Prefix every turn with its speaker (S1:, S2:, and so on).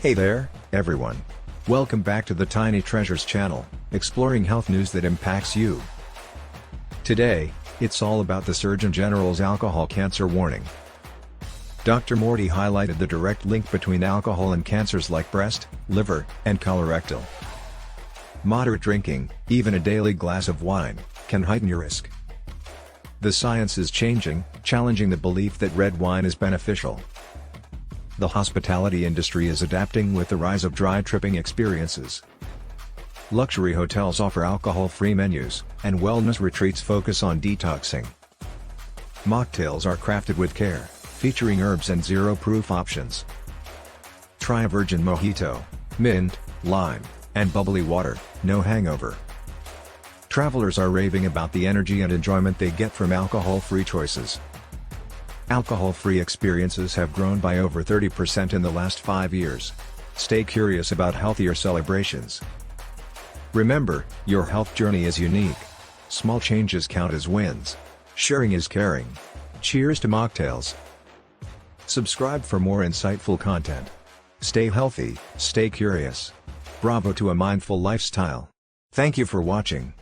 S1: Hey there, everyone. Welcome back to the Tiny Treasures channel, exploring health news that impacts you. Today, it's all about the Surgeon General's alcohol cancer warning. Dr. Murthy highlighted the direct link between alcohol and cancers like breast, liver, and colorectal. Moderate drinking, even a daily glass of wine, can heighten your risk. The science is changing, challenging the belief that red wine is beneficial. The hospitality industry is adapting with the rise of dry tripping experiences. Luxury hotels offer alcohol-free menus, and wellness retreats focus on detoxing. Mocktails are crafted with care, featuring herbs and zero-proof options. Try a virgin mojito, mint, lime, and bubbly water, no hangover. Travelers are raving about the energy and enjoyment they get from alcohol-free choices. Alcohol-free experiences have grown by over 30% in the last 5 years. Stay curious about healthier celebrations. Remember, your health journey is unique. Small changes count as wins. Sharing is caring. Cheers to mocktails. Subscribe for more insightful content. Stay healthy, stay curious. Bravo to a mindful lifestyle. Thank you for watching.